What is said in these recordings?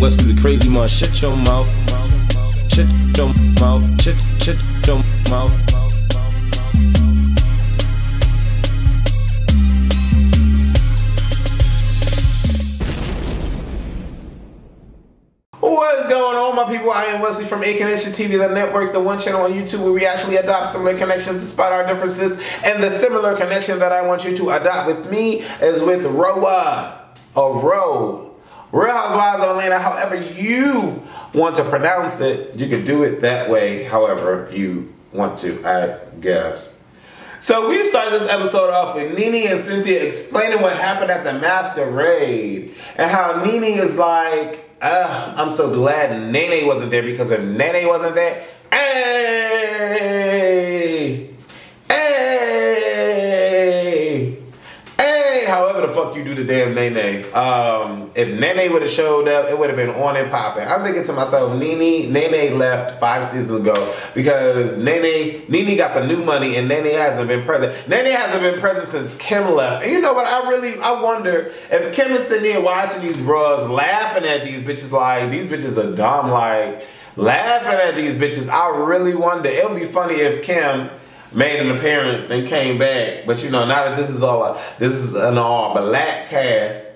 Wesley the crazy man, shut your mouth. Shut your mouth. Shut your mouth. What is going on, my people? I am Wesley from ACONNECTIONTV, the network, the one channel on YouTube where we actually adopt similar connections despite our differences. And the similar connection that I want you to adopt with me is with Roa, or Ro. Real Housewives of Atlanta, however you want to pronounce it. You can do it that way, however you want to, I guess. So we started this episode off with NaeNae and Cynthia explaining what happened at the masquerade. And how NaeNae is like, I'm so glad NaeNae wasn't there, because if NaeNae wasn't there, however the fuck you do the damn NaeNae. If NaeNae would have showed up, it would have been on and popping. I'm thinking to myself, NaeNae left 5 seasons ago because NaeNae got the new money and NaeNae hasn't been present. NaeNae hasn't been present since Kim left. And you know what? I wonder if Kim is sitting here watching these bros laughing at these bitches like, these bitches are dumb, like laughing at these bitches. I really wonder. It would be funny if Kim made an appearance and came back, but you know, now that this is an all black cast,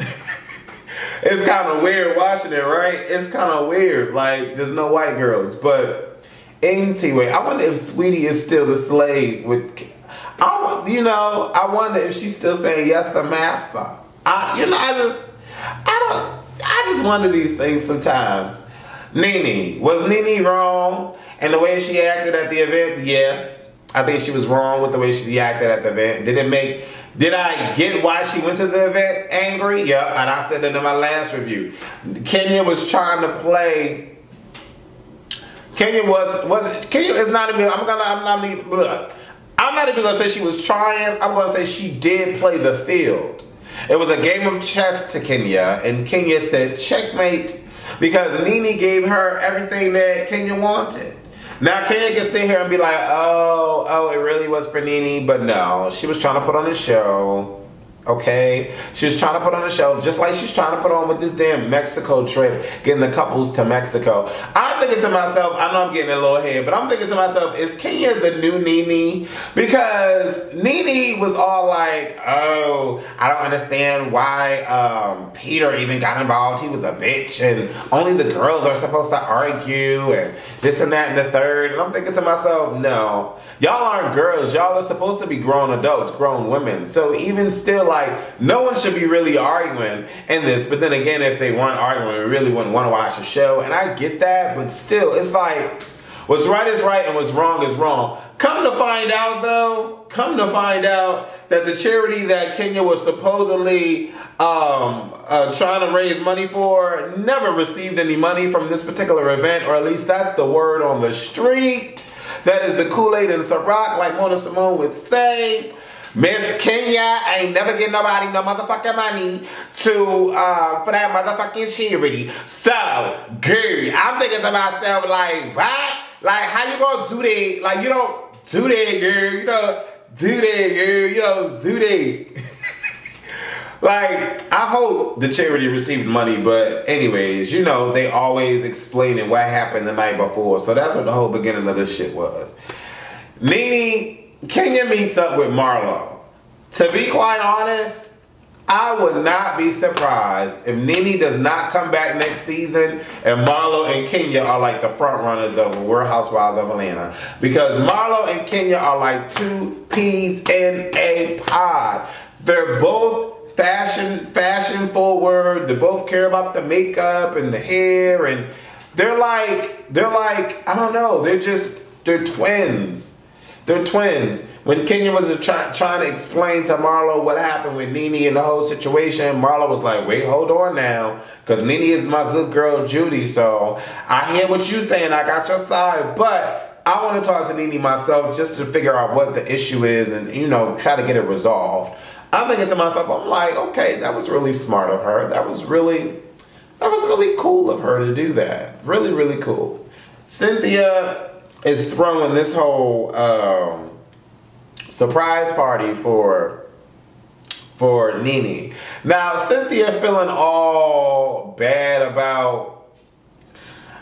it's kind of weird watching it, right? It's kind of weird, like there's no white girls. But anyway, I wonder if Sweetie is still the slave with, I wonder if she's still saying yes to massa. I just wonder these things sometimes. NaeNae, was NaeNae wrong in the way she acted at the event? Yes. I think she was wrong with the way she reacted at the event. Did I get why she went to the event angry? Yep, and I said that in my last review. Kenya was trying to play. Kenya is not even, I'm not even gonna say she was trying. I'm gonna say she did play the field. It was a game of chess to Kenya, and Kenya said checkmate because NaeNae gave her everything that Kenya wanted. Now Kenya can sit here and be like, oh, it really was for NaeNae, but no, she was trying to put on a show. Okay, she was trying to put on a show, just like she's trying to put on with this damn Mexico trip, getting the couples to Mexico. I'm thinking to myself, I know I'm getting a little ahead, but I'm thinking to myself, is Kenya the new NaeNae? Because NaeNae was all like, oh, I don't understand why Peter even got involved. He was a bitch, and only the girls are supposed to argue, and this and that and the third. And I'm thinking to myself, no, y'all aren't girls. Y'all are supposed to be grown adults, grown women. So even still, like, no one should be really arguing in this. But then again, if they weren't arguing, we really wouldn't want to watch the show. And I get that, but still, it's like, what's right is right and what's wrong is wrong. Come to find out, though, that the charity that Kenya was supposedly trying to raise money for never received any money from this particular event, or at least that's the word on the street. That is the Kool-Aid and Ciroc, like Mona Simone would say. Miss Kenya ain't never getting nobody no motherfucking money for that motherfucking charity. So, girl, I'm thinking to myself, like, what? Like, how you gonna do that? Like, you don't do that, girl. You don't do that, girl. You don't do that. Like, I hope the charity received money, but anyways, you know, they always explaining what happened the night before. So that's what the whole beginning of this shit was. Kenya meets up with Marlo. To be quite honest, I would not be surprised if NaeNae does not come back next season and Marlo and Kenya are like the front runners of Real Housewives of Atlanta. Because Marlo and Kenya are like two peas in a pod. They're both fashion forward. They both care about the makeup and the hair, and they're like, I don't know, they're twins. They're twins. When Kenya was trying to explain to Marlo what happened with NaeNae and the whole situation, Marlo was like, wait, hold on now. Because NaeNae is my good girl, Judy. So I hear what you're saying. I got your side. But I want to talk to NaeNae myself just to figure out what the issue is and, you know, try to get it resolved. I'm thinking to myself, I'm like, okay, that was really smart of her. That was really cool of her to do that. Really, really cool. Cynthia is throwing this whole surprise party for NaeNae. Now, Cynthia feeling all bad about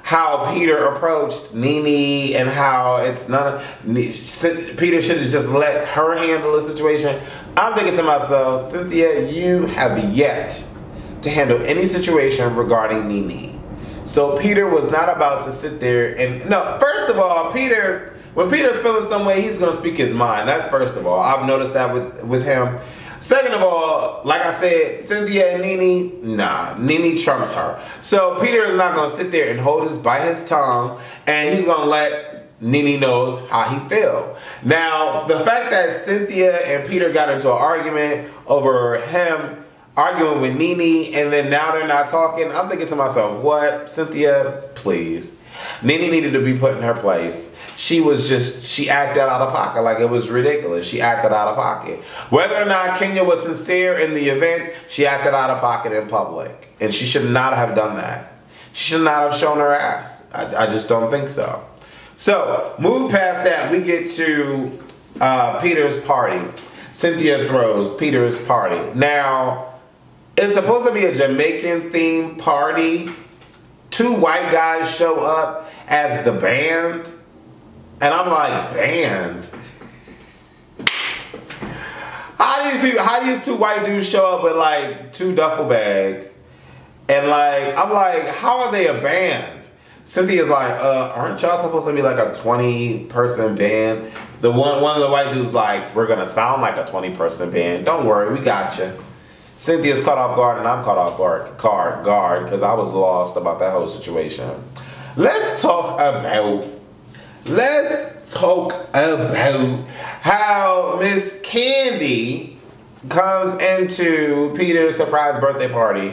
how Peter approached NaeNae and how it's none of Peter should have just let her handle the situation. I'm thinking to myself, Cynthia, you have yet to handle any situation regarding NaeNae. So Peter was not about to sit there and no. First of all, Peter, when Peter's feeling some way, he's gonna speak his mind. That's first of all. I've noticed that with him. Second of all, like I said, Cynthia and NaeNae, nah, NaeNae trumps her. So Peter is not gonna sit there and bite his tongue, and he's gonna let NaeNae knows how he feel. Now, the fact that Cynthia and Peter got into an argument over him arguing with NaeNae, and then now they're not talking, I'm thinking to myself, what? Cynthia, please. NaeNae needed to be put in her place. She acted out of pocket, like it was ridiculous. She acted out of pocket. Whether or not Kenya was sincere in the event, she acted out of pocket in public. And she should not have done that. She should not have shown her ass. I just don't think so. So, move past that, we get to Peter's party. Cynthia throws Peter's party. Now, it's supposed to be a Jamaican themed party. 2 white guys show up as the band. And I'm like, band? How these 2 white dudes show up with like 2 duffel bags? And like, I'm like, how are they a band? Cynthia's like, aren't y'all supposed to be like a 20-person band? One of the white dudes like, we're gonna sound like a 20-person band. Don't worry, we got you. Cynthia's caught off guard and I'm caught off guard because I was lost about that whole situation. Let's talk about how Miss Candy comes into Peter's surprise birthday party,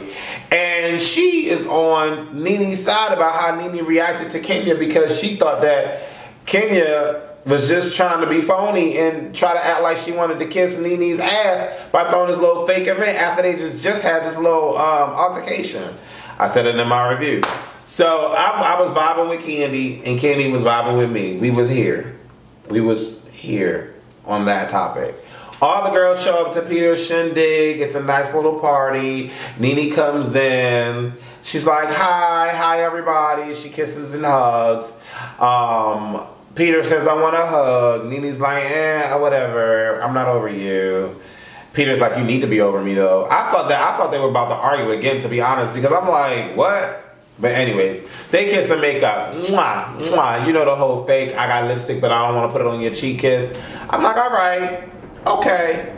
and she is on NaeNae's side about how NaeNae reacted to Kenya because she thought that Kenya was just trying to be phony and try to act like she wanted to kiss NaeNae's ass by throwing this little fake event after they just had this little altercation. I said it in my review. So I was vibing with Candy, and Candy was vibing with me. We was here. We was here on that topic. All the girls show up to Peter's shindig. It's a nice little party. NaeNae comes in. She's like, hi everybody. She kisses and hugs. Peter says, I want a hug. NaeNae's like, whatever. I'm not over you. Peter's like, you need to be over me though. I thought they were about to argue again, to be honest, because I'm like, what? But anyways, they kiss and make up. Mwah, mwah. You know the whole fake, I got lipstick, but I don't want to put it on your cheek kiss. I'm like, all right, okay.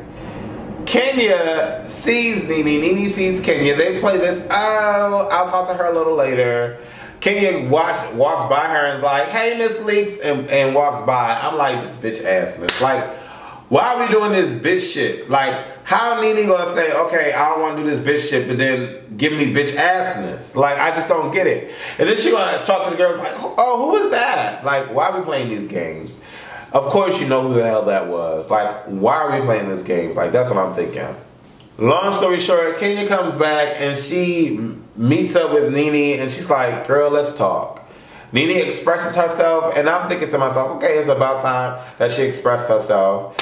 Kenya sees NaeNae. NaeNae sees Kenya. They play this, oh, I'll talk to her a little later. Kenya walks by her and is like, hey, Miss Leaks, and walks by. I'm like, this bitch assness. Like, why are we doing this bitch shit? Like, how NaeNae gonna say, okay, I don't want to do this bitch shit, but then give me bitch assness? Like, I just don't get it. And then she gonna talk to the girls like, oh, who is that? Like, why are we playing these games? Of course you know who the hell that was. Like, why are we playing these games? Like, that's what I'm thinking. Long story short, Kenya comes back and she meets up with NaeNae and she's like, girl, let's talk. NaeNae expresses herself and I'm thinking to myself, okay, it's about time that she expressed herself.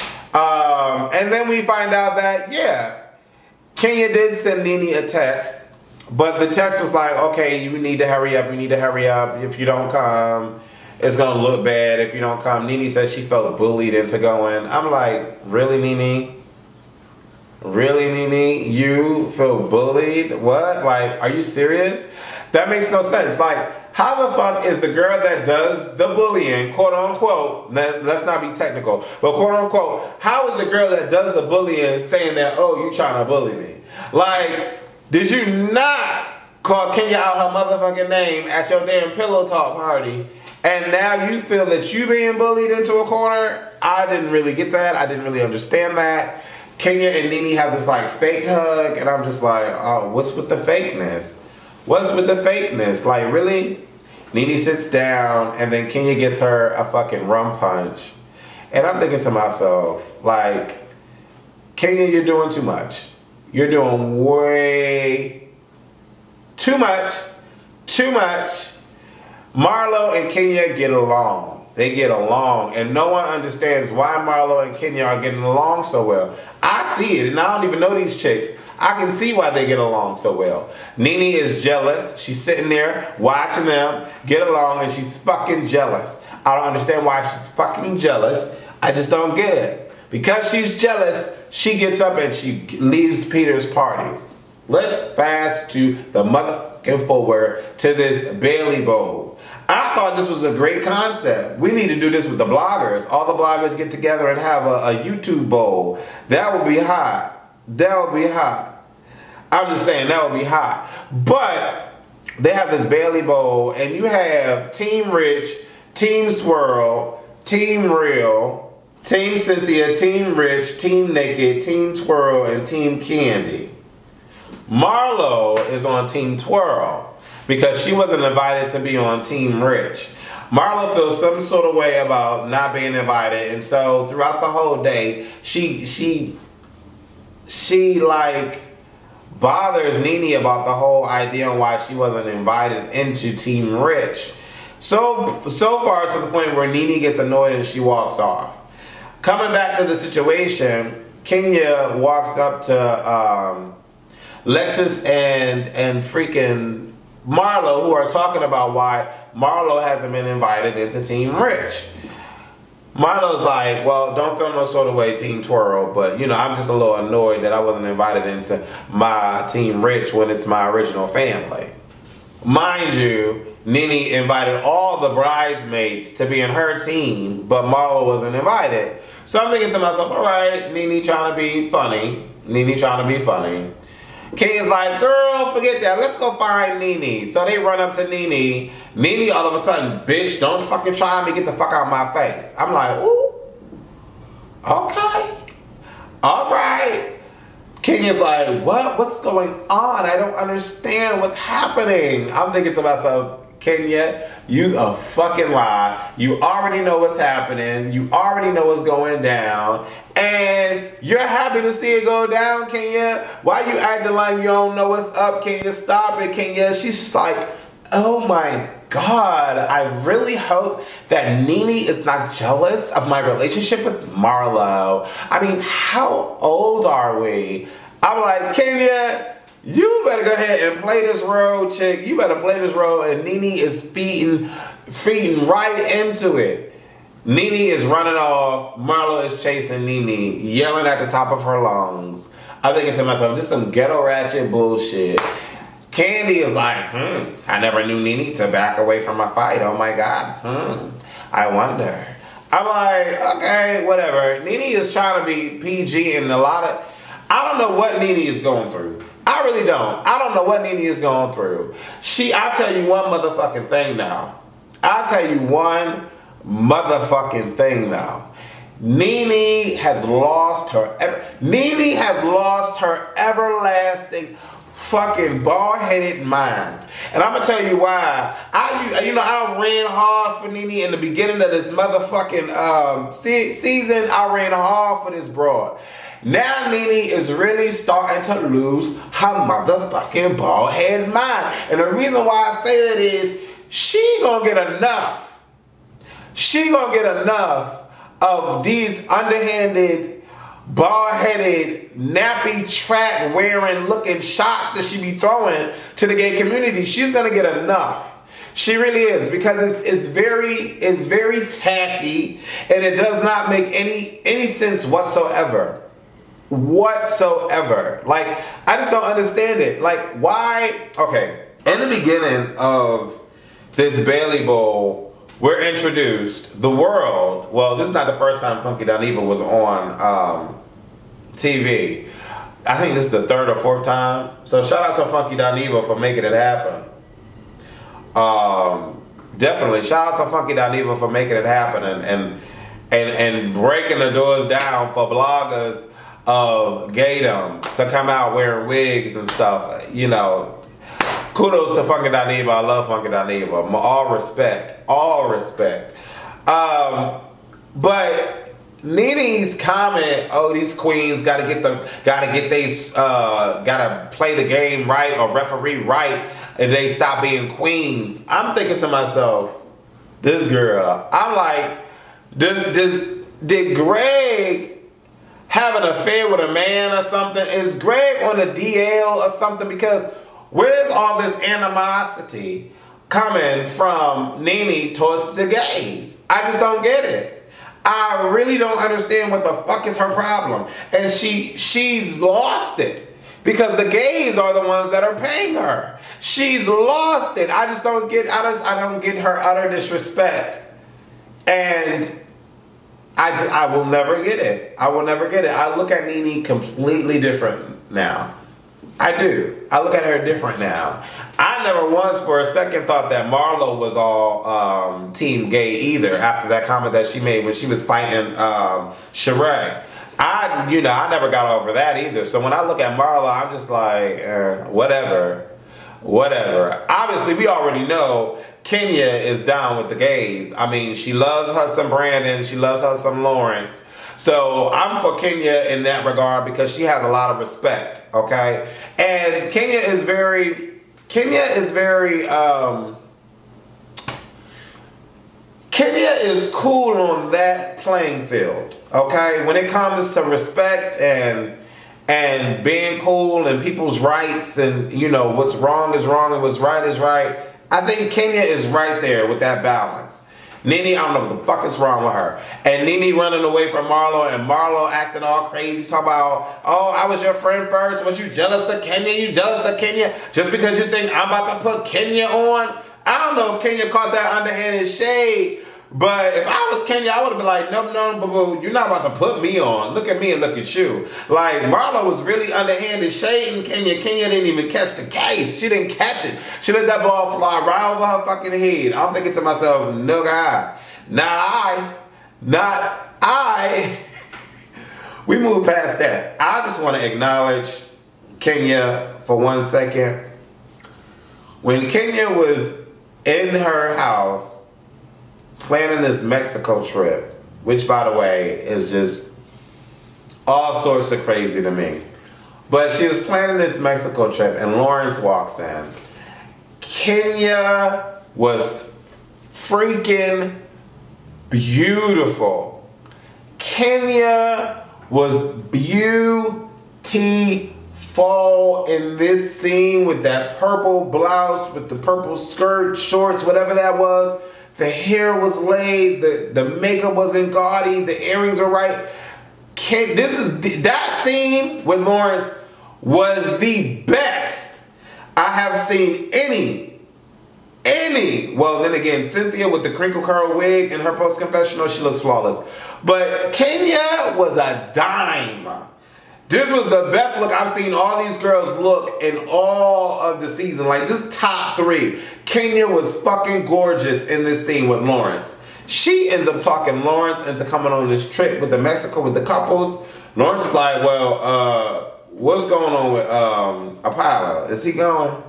And then we find out that, yeah, Kenya did send NaeNae a text, but the text was like, okay, you need to hurry up, you need to hurry up. If you don't come, it's gonna look bad if you don't come. NaeNae says she felt bullied into going. I'm like, really, NaeNae? Really, NaeNae? You feel bullied? What? Like, are you serious? That makes no sense. Like, how the fuck is the girl that does the bullying, quote unquote, let's not be technical, but quote unquote, how is the girl that does the bullying saying that, oh, you trying to bully me? Like, did you not call Kenya out her motherfucking name at your damn pillow talk party? And now you feel that you being bullied into a corner? I didn't really get that. I didn't really understand that. Kenya and NaeNae have this like fake hug, and I'm just like, oh, what's with the fakeness? What's with the fakeness? Like, really? NaeNae sits down, and then Kenya gets her a fucking rum punch. And I'm thinking to myself, like, Kenya, you're doing too much. You're doing way too much. Too much. Marlo and Kenya get along. They get along, and no one understands why Marlo and Kenya are getting along so well. I see it, and I don't even know these chicks. I can see why they get along so well. NaeNae is jealous. She's sitting there watching them get along and she's fucking jealous. I don't understand why she's fucking jealous. I just don't get it. Because she's jealous, she gets up and she leaves Peter's party. Let's fast to the motherfucking forward to this Bailey Bowl. I thought this was a great concept. We need to do this with the bloggers. All the bloggers get together and have a YouTube bowl. That would be hot. That would be hot. I'm just saying that would be hot. But they have this Bailey Bowl and you have Team Rich, Team Swirl, Team Real, Team Cynthia, Team Rich, Team Naked, Team Twirl, and Team Candy. Marlo is on Team Twirl because she wasn't invited to be on Team Rich. Marlo feels some sort of way about not being invited, and so throughout the whole day, she like bothers NaeNae about the whole idea on why she wasn't invited into Team Rich. So far to the point where NaeNae gets annoyed and she walks off. Coming back to the situation, Kenya walks up to Lexus and freaking Marlo, who are talking about why Marlo hasn't been invited into Team Rich. Marlo's like, well, don't feel no sort of way, Team Twirl, but you know, I'm just a little annoyed that I wasn't invited into my Team Rich when it's my original family. Mind you, NaeNae invited all the bridesmaids to be in her team, but Marlo wasn't invited. So I'm thinking to myself, all right, NaeNae trying to be funny. NaeNae trying to be funny. Kenya's like, girl, forget that. Let's go find NaeNae. So they run up to NaeNae. NaeNae all of a sudden, bitch, don't fucking try me. Get the fuck out of my face. I'm like, ooh. Okay. All right. Kenya's like, what? What's going on? I don't understand what's happening. I'm thinking to myself, Kenya, use a fucking lie. You already know what's happening. You already know what's going down. And you're happy to see it go down, Kenya. Why you acting like you don't know what's up, Kenya? Stop it, Kenya. She's just like, oh my God. I really hope that NaeNae is not jealous of my relationship with Marlo. I mean, how old are we? I'm like, Kenya, you better go ahead and play this role, chick. You better play this role, and NaeNae is feeding right into it. NaeNae is running off. Marlo is chasing NaeNae, yelling at the top of her lungs. I'm thinking to myself, just some ghetto ratchet bullshit. Candy is like, I never knew NaeNae to back away from a fight. Oh my God. I wonder. I'm like, okay, whatever. NaeNae is trying to be PG and a lot of... I don't know what NaeNae is going through. I really don't. I don't know what NaeNae is going through. I'll tell you one motherfucking thing now. I'll tell you one motherfucking thing now. NaeNae has lost her... NaeNae has lost her everlasting fucking bald-headed mind. And I'm gonna tell you why. I ran hard for NaeNae in the beginning of this motherfucking season. I ran hard for this broad. Now NaeNae is really starting to lose her motherfucking bald-headed mind. And the reason why I say that is she gonna get enough. She gonna get enough of these underhanded, bald-headed, nappy track wearing looking shots that she be throwing to the gay community. She's gonna get enough. She really is, because it's very tacky and it does not make any sense whatsoever. Whatsoever. Like, I just don't understand it. Like, why? Okay, in the beginning of this Bailey Bowl, we're introduced the world. Well, this is not the first time Funky Dineva was on TV. I think this is the third or fourth time. So shout out to Funky Dineva for making it happen. Definitely shout out to Funky Dineva for making it happen and breaking the doors down for bloggers of gaydom to come out wearing wigs and stuff. You know, kudos to Funky Dineva. I love Funky Dineva. All respect. All respect. But NaeNae's comment, oh, these queens gotta play the game right or referee right and they stop being queens. I'm thinking to myself, this girl, I'm like, did Greg have an affair with a man or something? Is Greg on the DL or something? Because where's all this animosity coming from NaeNae towards the gays? I just don't get it. I really don't understand what the fuck is her problem. And she's lost it. Because the gays are the ones that are paying her. She's lost it. I just don't get, I don't get her utter disrespect. And I will never get it. I will never get it. I look at NaeNae completely different now. I do. I look at her different now. I never once for a second thought that Marlo was all team gay either after that comment that she made when she was fighting Sheree. I never got over that either. So when I look at Marlo, I'm just like, whatever. Whatever. Obviously, we already know Kenya is down with the gays. I mean, she loves her some Brandon. She loves her some Lawrence. So I'm for Kenya in that regard because she has a lot of respect, okay? And Kenya is very cool on that playing field, okay? When it comes to respect and being cool and people's rights and, you know, what's wrong is wrong and what's right is right, I think Kenya is right there with that balance. NaeNae, I don't know what the fuck is wrong with her. And NaeNae running away from Marlo and Marlo acting all crazy, talking about, oh, I was your friend first. Was you jealous of Kenya? You jealous of Kenya? Just because you think I'm about to put Kenya on? I don't know if Kenya caught that underhanded shade. But if I was Kenya, I would have been like, no, boo-boo, you're not about to put me on. Look at me and look at you. Like, Marlo was really underhanded shading Kenya. Kenya didn't even catch the case. She didn't catch it. She let that ball fly right over her fucking head. I'm thinking to myself, no God. Not I. We move past that. I just want to acknowledge Kenya for 1 second. When Kenya was in her house, planning this Mexico trip, which by the way is just all sorts of crazy to me. But she was planning this Mexico trip and Lawrence walks in. Kenya was freaking beautiful. Kenya was beautiful in this scene with that purple blouse, with the purple skirt, shorts, whatever that was. The hair was laid, the makeup wasn't gaudy, the earrings were right. That scene with Lawrence was the best I have seen any. Well, then again, Cynthia with the crinkle curl wig and her post-confessional, she looks flawless. But Kenya was a dime. This was the best look I've seen all these girls look in all of the season. Like, this top 3. Kenya was fucking gorgeous in this scene with Lawrence. She ends up talking Lawrence into coming on this trip with the Mexico with the couples. Lawrence is like, well, what's going on with Apollo? Is he going?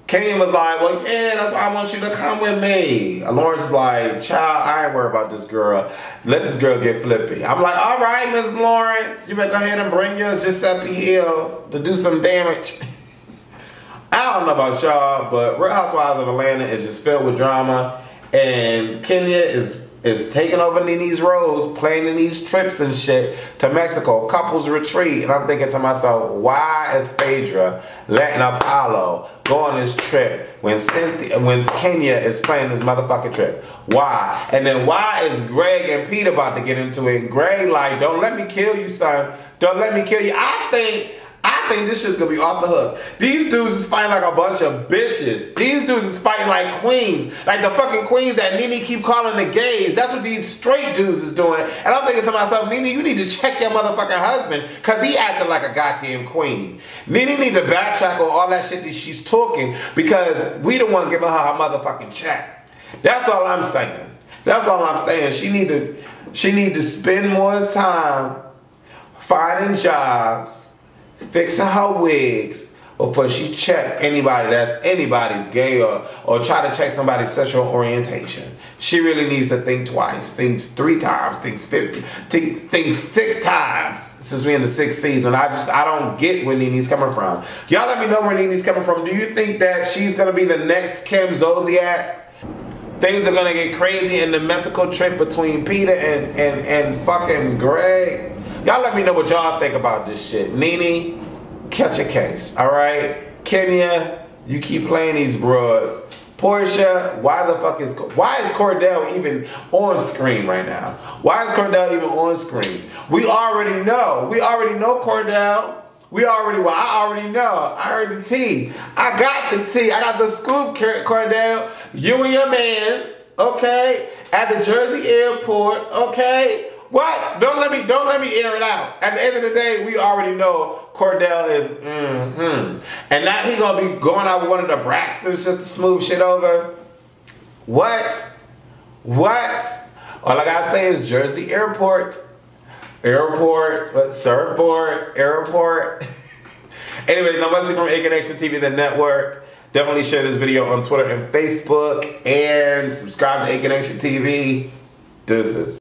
Kenya was like, well, yeah, that's why I want you to come with me. Lawrence is like, child, I ain't worried about this girl. Let this girl get flippy. I'm like, all right, Miss Lawrence, you better go ahead and bring your Giuseppe heels to do some damage. I don't know about y'all, but Real Housewives of Atlanta is just filled with drama. And Kenya is taking over NaeNae's roles, playing in these trips and shit to Mexico, couples retreat. And I'm thinking to myself, why is Phaedra letting Apollo go on this trip when Kenya is playing this motherfucking trip? Why? And then why is Greg and Pete about to get into it? Greg like, don't let me kill you, son. Don't let me kill you. I think this shit's gonna be off the hook. These dudes is fighting like a bunch of bitches. These dudes is fighting like queens. Like the fucking queens that NaeNae keep calling the gays. That's what these straight dudes is doing. And I'm thinking to myself, NaeNae, you need to check your motherfucking husband because he acting like a goddamn queen. NaeNae need to backtrack on all that shit that she's talking because we the one giving her motherfucking check. That's all I'm saying. That's all I'm saying. She need to spend more time finding jobs, fixing her wigs before she check anybody that's anybody's gay or try to check somebody's sexual orientation. She really needs to think twice, think 3 times, think 50, think 6 times since we're in the 6th season. I don't get where NaeNae's coming from. Y'all let me know where NaeNae's coming from. Do you think that she's gonna be the next Kim Zolciak? Things are gonna get crazy in the Mexico trip between Peter and fucking Greg. Y'all let me know what y'all think about this shit. NaeNae, catch a case, all right? Kenya, you keep playing these broads. Portia, why is Cordell even on screen right now? Why is Cordell even on screen? We already know. We already know Cordell. I already know. I heard the tea. I got the tea. I got the scoop, Cordell. You and your mans, okay? At the Jersey airport, okay? What? Don't let me air it out. At the end of the day, we already know Cordell is And now he gonna be going out with one of the Braxtons just to smooth shit over. What? All I gotta say is Jersey airport. Surfboard, airport. Anyways, I'm Wesley from ACONNECTIONTV, the network. Definitely share this video on Twitter and Facebook. And subscribe to ACONNECTIONTV. Deuces.